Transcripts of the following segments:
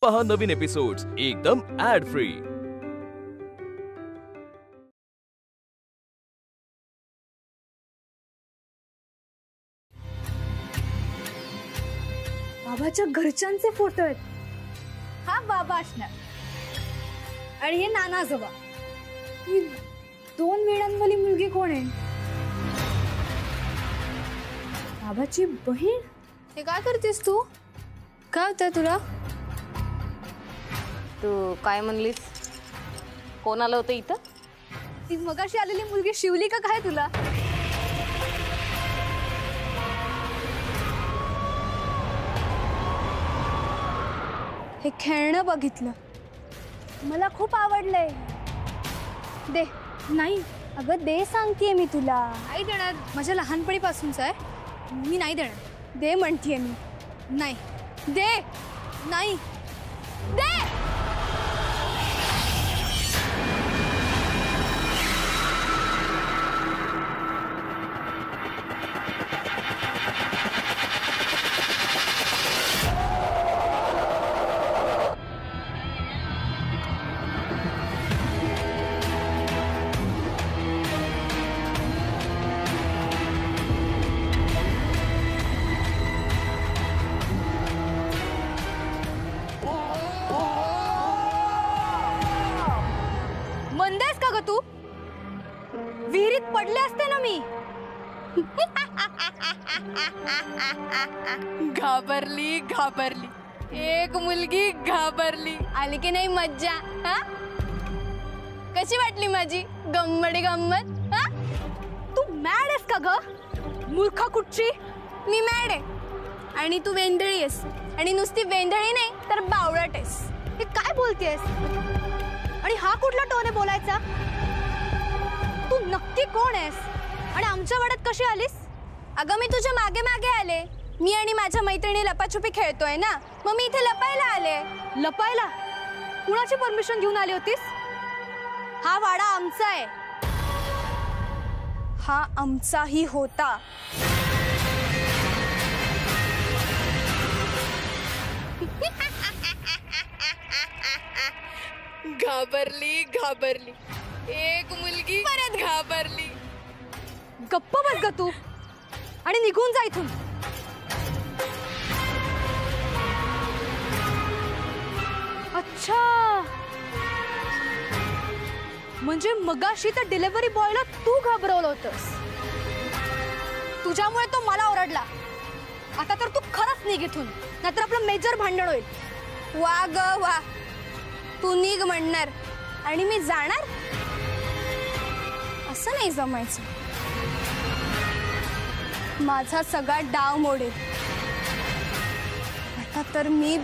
पहा नवीन एपिसोड्स एकदम add free. बाबाच्या घरच्यांचे फोटो आहेत। हा बाबा असणार आणि हे नाना आजोबा। ही 2 वेळांवाली मुलगी कोण आहे? बाबाची बहीण? हे काय करतेस तू? काय होतंय तुला? तू काय म्हणलीस? कोण आलं होतं इथं? ती मगाशी आलेली मुलगी शिवली का काय तुला? हे खेळणं बघितलं, मला खूप आवडलंय। दे। नाही अगं दे सांगतेय मी तुला। नाही देणार, माझ्या लहानपणीपासूनच आहे। मी नाही देणार। दे म्हणतीये मी। नाही दे। नाही दे। मंदेस का ग तू? विहिरीत पडले असते ना मी। घाबरली घाबरली, एक मुलगी घाबरली। आली की नाही मज्जा? हा कशी वाटली माझी गंमडी गंमत? हा तू मॅड आहेस का ग? मूर्खा कुठची? मी मॅड आहे आणि तू वेंधळी आहेस, आणि नुसती वेंधळी नाही तर बावळट आहेस। हे काय बोलतेस? आणि हा कुठला टोन आहे बोलायचा? तू नक्की कोण आहेस आणि आमच्या वाड्यात कशी आलीस? अगं मी तुझ्या मागे मागे आले। मी आणि माझ्या मैत्रिणी लपाछुपी खेळतोय ना, मग मी इथे लपायला आले। लपायला? कुणाची परमिशन घेऊन आली होतीस? हा वाडा आमचा आहे। हा आमचाही होता। घाबरली घाबरली, एक मुलगी परत घाबरली। गप्प बस ग तू आणि निघून जा इथून। अच्छा, म्हणजे मगाशी तर डिलिव्हरी बॉयला तू घाबरवलं होतंस। तुझ्यामुळे तो मला ओरडला। आता तर तू खरंच निघ इथून, नाहीतर आपलं मेजर भांडण होईल। वा ग वा, तू निघ म्हणणार आणि मी जाणार? असं नाही जमायचं। माझा सगळा डाव मोडेल। आता तर मी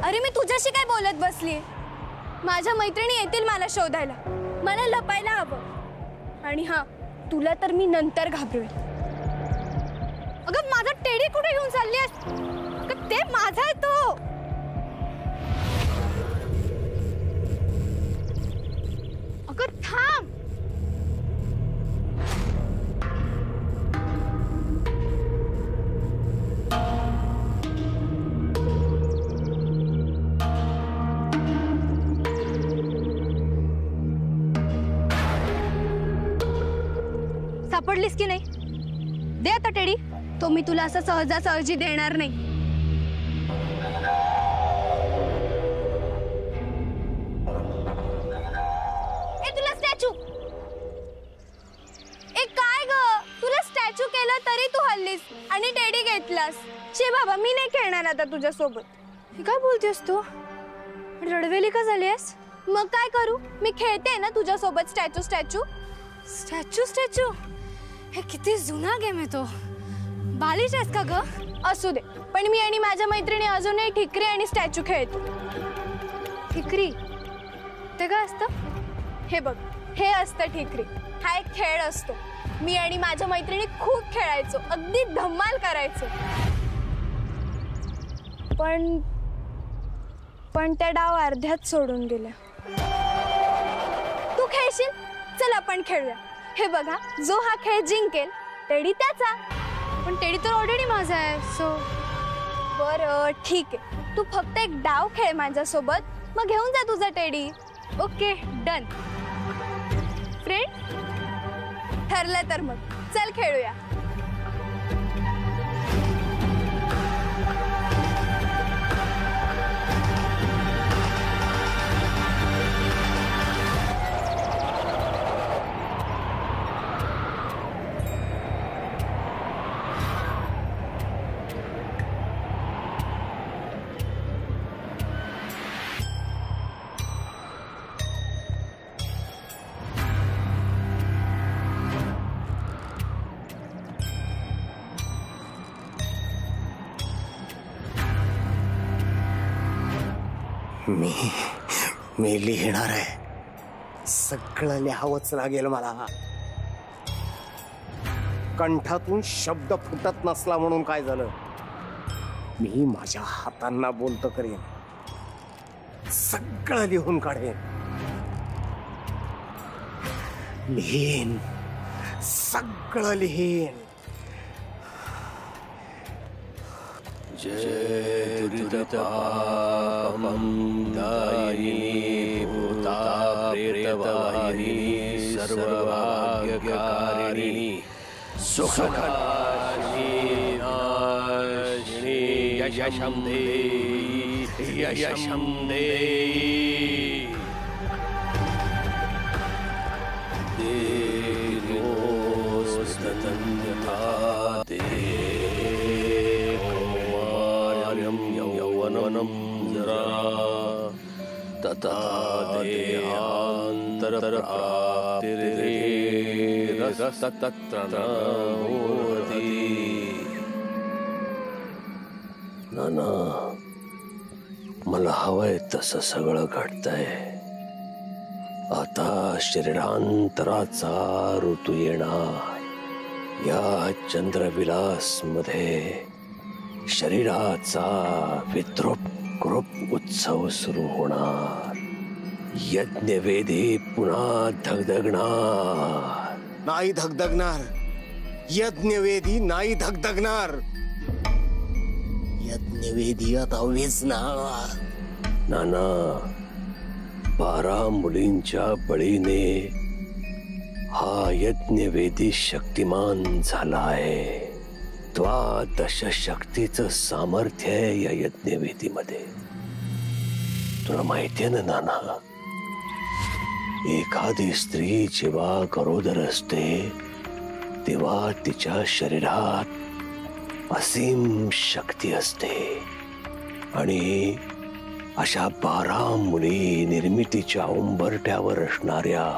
अरे मी तुझ्याशी काय बोलत बसली? माझ्या मैत्रिणी येतील मला शोधायला, मला लपायला हवं। आणि हा तुला तर मी नंतर घाबरेल। अगं माझा टेडी कुठे घेऊन चालली आहेस? ते माझा आहे तो। अगं थांब। सापडलीस की नाही? दे आता टेडी। तो मी तुला असं सहजासहजी देणार नाही। ए तुला स्टॅच्यू, ए काय ग, तुला स्टॅच्यू केलं तरी तू हल्लीस आणि टेडी घेतलास। छे बाबा, मी नाही खेळणार आता तुझ्या सोबत। काय बोलतेस तू? रडवेली का झालीस? मग काय करू, मी खेळते ना तुझ्या सोबत स्टॅच्यू स्टॅच्यू स्टॅच्यू स्टॅच्यू। हे किती जुना गेम आहे तो। बालिश आहेस का ग? असू दे, पण मी आणि माझ्या मैत्रिणी अजूनही ठिकरी आणि स्टॅच्यू खेळतो। ठिकरी ते काय असतं? हे बघ, हे असतं ठिकरी। हा एक खेळ असतो। मी आणि माझ्या मैत्रिणी खूप खेळायचो, अगदी धमाल करायचो। पण त्या डाव अर्ध्यात सोडून गेल्या। तू खेळशील? चल आपण खेळूया। हे बघा, जो हा खेळ जिंकेल टेडी त्याचा। पण टेडी तर ऑलरेडी माझा आहे. सो बरं ठीक आहे, तू फक्त एक डाव खेळ माझ्यासोबत, मग घेऊन जा तुझा टेडी. Okay done. फ्रेंड ठरलं तर मग चल खेळूया. मी लिहिणार आहे. सगळं लिहावंच लागेल मला. कंठातून शब्द फुटत नसला म्हणून काय झालं, मी माझ्या हातांना बोलतो करेन. सगळं लिहून काढेन, लिहीन, सगळं लिहीन. जय दुरितपापं दायिनी भूता प्रेतवाहिनी सर्वभाग्यकारिणी सुखनाशिनी नाशिनी यशं देहि यशं देहि. देवोस्तन्यथा यौवनं जरा तथा देहान्तरप्राप्तिरेरस्तत्र न भवति. नाना, मला हवंय तसं सगळं घडतंय. आता शरीरांतराचा ऋतू येणार. या चंद्रविलास मध्ये शरीराचा विद्रूप कृप उत्सव सुरू होणार. यज्ञवेदी पुन्हा धगधगणार. नाही धगधगणार, यज्ञवेदी नाही धगधगणार. यज्ञवेदी आता विझणार. नाना, 12 मुलींच्या बळीने हा यज्ञवेदी शक्तिमान झाला आहे. द्वादश शक्तीचं सामर्थ्य आहे या यज्ञवेदीमध्ये. तुला माहितीये ना नाना, एखादी स्त्री जेव्हा गरोदर असते तेव्हा तिच्या शरीरात असीम शक्ती असते. आणि अशा 12 मुली निर्मितीच्या उंबरठ्यावर असणाऱ्या,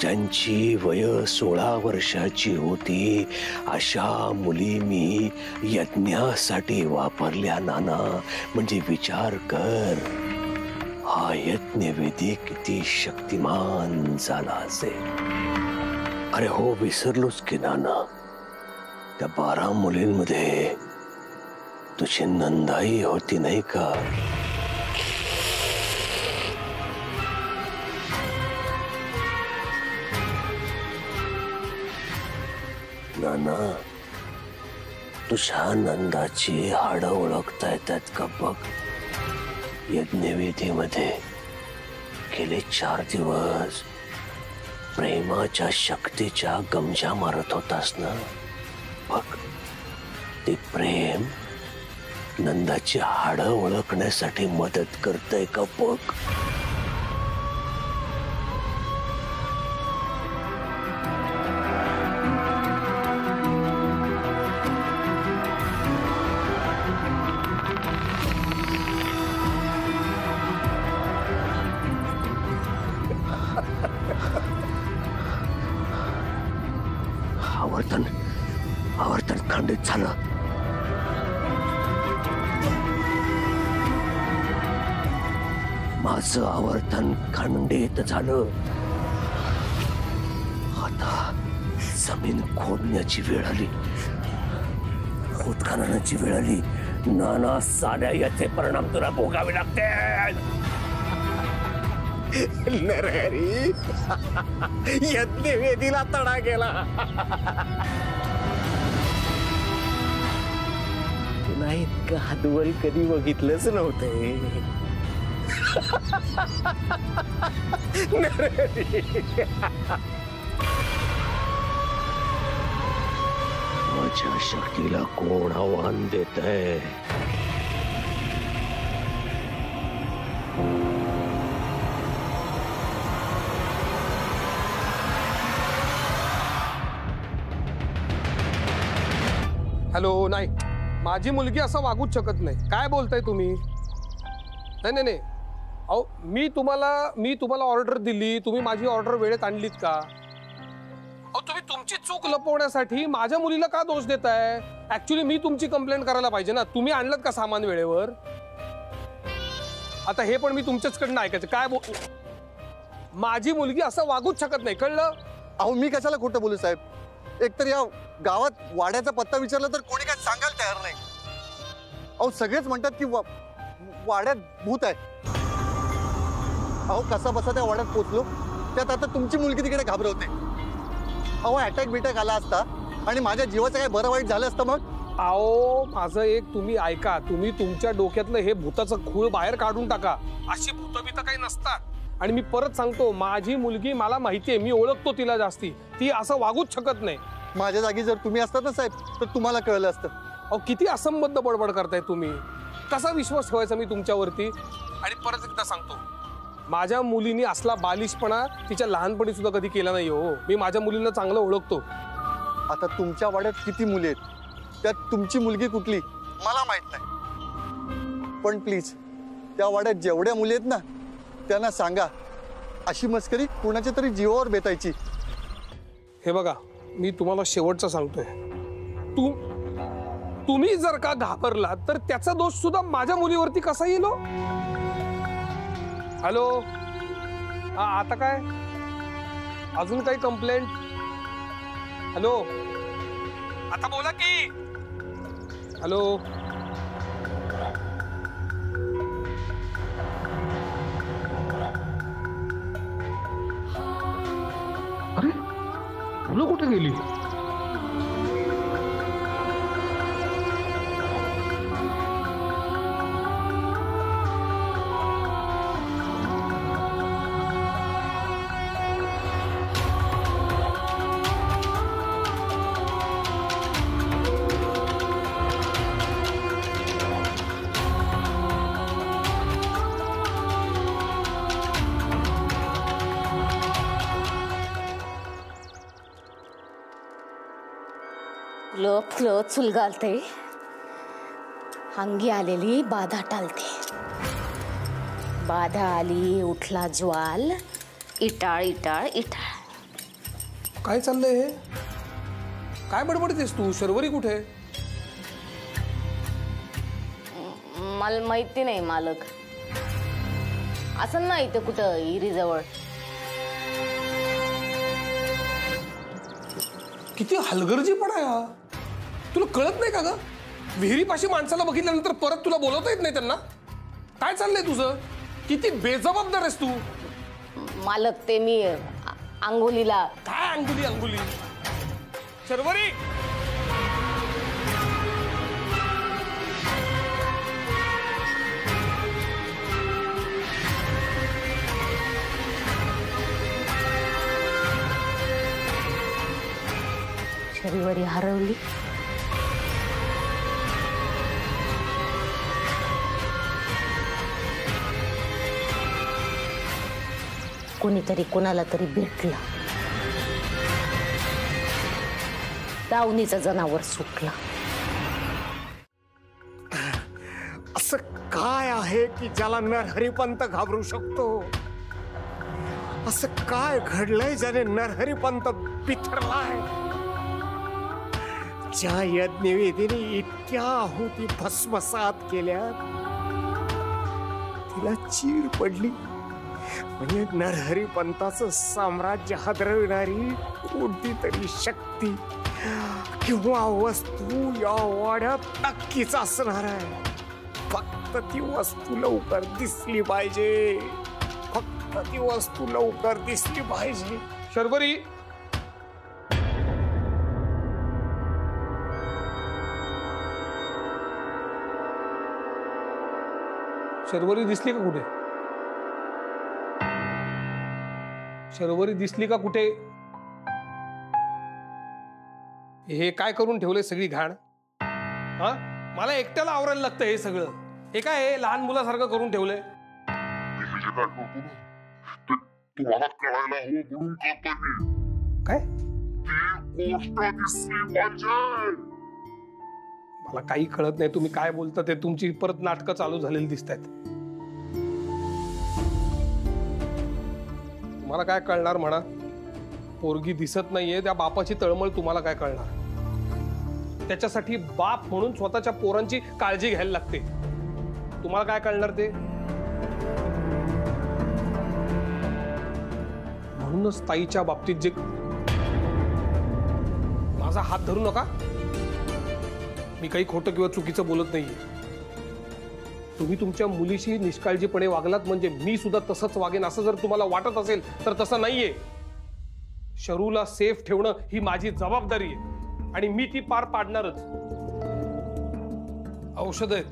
ज्यांची वय 16 वर्षाची होती, अशा मुली मी यज्ञासाठी वापरल्या नाना. म्हणजे विचार कर, हा यज्ञवेदी किती शक्तिमान झाला असेल. अरे हो, विसरलोच की नाना, त्या 12 मुलींमध्ये तुझी नंदाई होती नाही का? नाना, तुझ्या नंदाची हाडं ओळखता येतात का बघ. यज्ञवेदीमध्ये गेले 4 दिवस प्रेमाच्या शक्तीच्या गमजा मारत होतास ना. बघ, ते प्रेम नंदाची हाडं ओळखण्यासाठी मदत करतंय का बघ. आवर्तन खंडित झालं. माझं आवर्तन खंडित झालं. आता जमीन खोदण्याची वेळ आली, खोदखानाची वेळ आली. नाना साध्या याचे परिणाम तुला भोगावे लागतील. नरहरी, यज्ञवेदीला तडा गेला. तुला इतकं हातवरी कधी बघितलंच नव्हतं. माझ्या शक्तीला कोण आव्हान देत आहे? हॅलो, नाही, माझी मुलगी असं वागूच शकत नाही. काय बोलताय तुम्ही? नाही नाही नाही, अहो मी तुम्हाला ऑर्डर दिली, तुम्ही माझी ऑर्डर वेळेत आणलीत का? अहो तुम्ही तुमची चूक लपवण्यासाठी माझ्या मुलीला का दोष देताय? ऍक्च्युली मी तुमची कंप्लेंट करायला पाहिजे ना. तुम्ही आणलं का सामान वेळेवर? आता हे पण मी तुमच्याचकडनं ऐकायचं. काय माझी मुलगी असं वागूच शकत नाही, कळलं? अहो मी कशाला खोटं बोलू साहेब? एकतर या गावात वाड्याचा पत्ता विचारला तर कोणी काय सांगायला तयार नाही. अहो सगळेच म्हणतात की वाड्यात भूत आहे. अहो कसा बसा त्या वाड्यात पोचलो, त्यात आता तुमची मुलगी तिकडे घाबरवते. अहो अटॅक बिटॅक आला असता आणि माझ्या जीवाचं काय बरं वाईट झालं असतं मग? अहो माझं एक तुम्ही ऐका. तुम्ही तुमच्या डोक्यातलं हे भूताचं खूळ बाहेर काढून टाका. अशी भूत बित काही नसतात. आणि मी परत सांगतो, माझी मुलगी मला माहितीये, मी ओळखतो तिला जास्ती. ती असं वागूच शकत नाही. माझ्या जागी जर तुम्ही असतात ना साहेब तर तुम्हाला कळलं असतं. अहो किती असंबद्ध बडबड करताय तुम्ही. कसा विश्वास ठेवायचा मी तुमच्यावरती? आणि परत एकदा सांगतो, माझ्या मुलीने असला बालिशपणा तिच्या लहानपणी सुद्धा कधी केला नाही हो. मी माझ्या मुलीला चांगलं ओळखतो. आता तुमच्या वाड्यात किती मुली आहेत, त्यात तुमची मुलगी कुठली मला माहित नाही. पण प्लीज त्या वाड्यात जेवढ्या मुली आहेत ना त्यांना सांगा, अशी मस्करी कुणाच्या तरी जीवावर बेतायची. हे बघा, मी तुम्हाला शेवटचं सांगतोय, तुम्ही जर का घाबरला तर त्याचा दोष सुद्धा माझ्या मुलीवरती कसा येईल? हॅलो, आता काय अजून काही कंप्लेंट? हॅलो, आता बोला की. हॅलो, अरे मुलं कुठे गेली? फुलं फुलं चुलगालते, अंगी आलेली बाधा टालते. बाधा आली उठला ज्वाल, इटाळ इटाळ इटाळ. काय चाललंय हे? काय बडबडतेस तू? शर्वरी कुठे? मला माहिती नाही मालक. असं नाही इथं कुठं इरीजवळ. किती हलगर्जीपणा आहे हा. तुला कळत नाही का ग? विहिरीपाशी माणसाला बघितल्यानंतर परत तुला बोलवता येत नाही त्यांना? काय चाललंय तुझं? किती बेजबाबदार आहेस तू. मालक ते मी अंगोलीला. काय अंगुली? शर्वरी, शर्वरी हरवली. कोणीतरी कोणाला तरी भेटला. दावणीचं जनावर सुटला. असं काय आहे की ज्याला नरहरिपंत घाबरू शकतो? असं काय घडलंय ज्याने नरहरिपंत बिथरलाय? ज्या यज्ञवेदीने इतक्या आहुती भस्मसात केल्या, तिला चीर पडली म्हणजे नरहरिपंताचं साम्राज्य हादरविणारी कोणती तरी शक्ती किंवा वस्तू या वाड्यात नक्कीच असणार आहे. फक्त ती वस्तू लवकर दिसली पाहिजे. फक्त ती वस्तू लवकर दिसली पाहिजे. शर्वरी, शर्वरी दिसली का कुठे? शर्वरी दिसली का कुठे? हे काय करून ठेवलंय सगळी घाण? हा, मला एकट्याला आवरायला लागतं हे सगळं. हे काय हे लहान मुलासारखं करून ठेवलंय? काय? मला काही कळत नाही तुम्ही काय बोलता ते. तुमची परत नाटकं चालू झालेली दिसत आहेत. तुम्हाला काय कळणार म्हणा? पोरगी दिसत नाहीये, त्या बापाची तळमळ तुम्हाला काय कळणार? त्याच्यासाठी बाप म्हणून स्वतःच्या पोरांची काळजी घ्यायला लागते. तुम्हाला काय कळणार ते? म्हणूनच ताईच्या बाबतीत जे माझा हात धरू नका. मी काही खोटं किंवा चुकीचं बोलत नाहीये. तुम्ही तुमच्या मुलीशी निष्काळजीपणे वागलात म्हणजे मी सुद्धा तसंच वागेन असं जर तुम्हाला वाटत असेल तर तसं नाहीये. शरूला सेफ ठेवणं ही माझी जबाबदारी आहे आणि मी ती पार पाडणारच. औषध आहेत,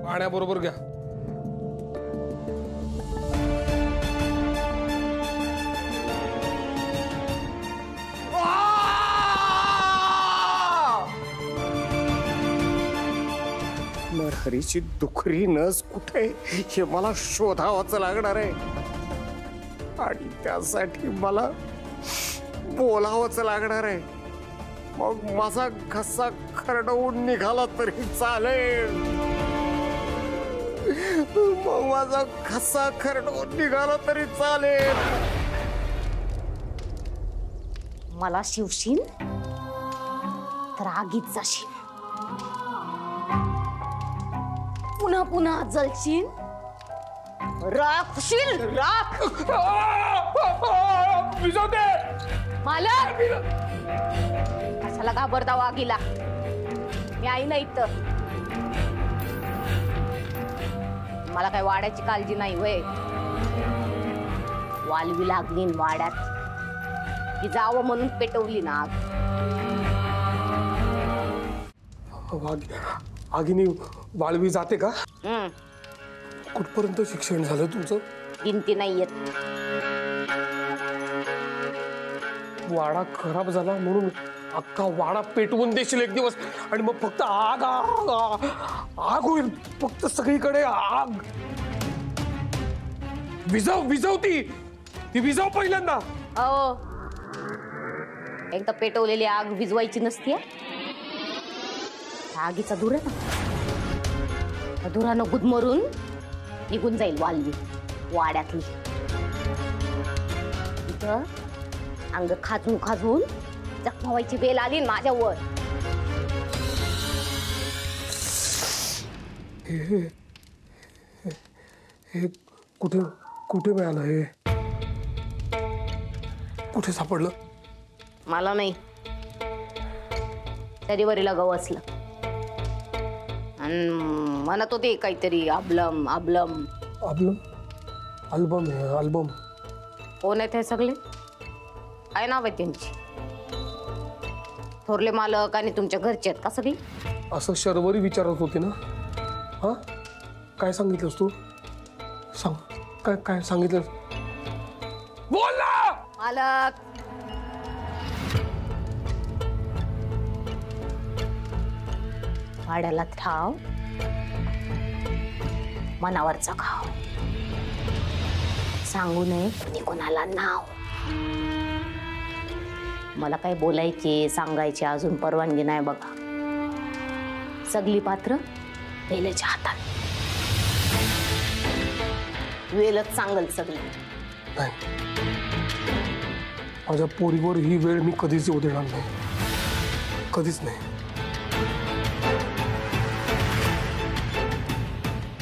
पाण्याबरोबर घ्या. नरहरीची दुखरी नस कुठे हे मला शोधावंच लागणार आहे आणि त्यासाठी मला बोलावंच लागणार आहे. मग माझा घसा खरडवून निघाला तरी चालेल. मग माझा घसा खरडवून निघाला तरी चालेल. मला शिवशील तर आगीत जाशील, पुन्हा पुन्हा जलशील, राख होशील, राख. मालक, कशाला घाबरता आगीला? मी आई नाही तर. मला काय वाड्याची काळजी नाही वय. वालवी लागली वाड्यात की जावं म्हणून पेटवली ना आग. आगीने वाळवी जाते का? कुठपर्यंत शिक्षण झालं तुमचं? गिनती नाही येत. वाडा खराब झाला म्हणून अख्खा वाडा पेटवून देशील एक दिवस आणि मग फक्त आग आग आग होईल. फक्त सगळीकडे आग. विझव विझव ती विझव पहिल्यांदा. अहो, एकदा पेटवलेली आग विझवायची नसते. आगीचा धुरा ना, धुरानं गुदमरून निघून जाईल वालवी वाड्यातली. इथं अंग खाजून खाजून जखमा व्हायची वेळ आली माझ्यावर. हे कुठे कुठे मिळालं? हे कुठे सापडलं? मला नाही, तरीवरीला गवसलं आणि म्हणत होते काहीतरी अबलम अबलम. अबलम? अल्बम आहे अल्बम. कोण आहेत हे सगळे? काय नाव आहे त्यांची? थोरले मालक आणि तुमच्या घरचे आहेत का सगळी? असं शर्वरी विचारत होती ना. हा, काय सांगितलंस तू? सांग, काय काय सांगितलं? बोल ना. मालक, भाड्याला ठाव, मनावरचा खाव. सांगू नये कोणी कोणाला नाव. मला काय बोलायचे सांगायचे अजून परवानगी नाही बघा. सगळी पात्र वेलेच्या हातात. वेलच सांगल सगळी. नाही, माझ्या पोरीवर ही वेळ मी कधीच येऊ देणार नाही. कधीच नाही.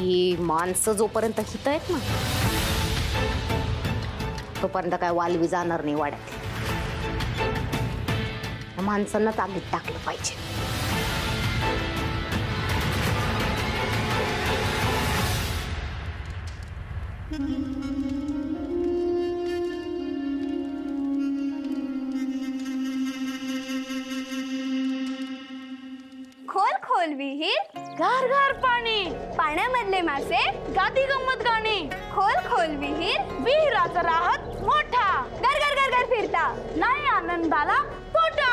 ही माणसं जोपर्यंत हित आहेत ना तोपर्यंत काय वालवी जाणार नाही वाड्यात. माणसांना तागीत टाकलं पाहिजे. खोल खोल विहीर, घर घर पाणी, पाण्यामधले मासे, गाती गंमत गाणी, खोल खोल विहीर, विहिराचा राहत मोठा, गर गर गर गर फिरता, नाही आनंदाला तोटा.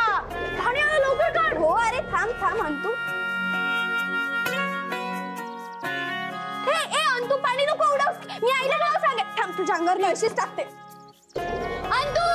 पाणी आलं लवकर काढ. हो अरे थांब थांब अंतू. ए अंतू पाणी नको उडव, मी आईला नाव सांगे. थांब तुझ्या अंगावर कळशीच टाकते. अंतू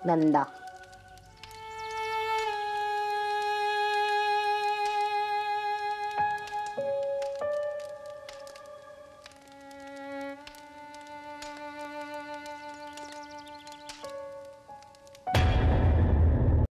नंदा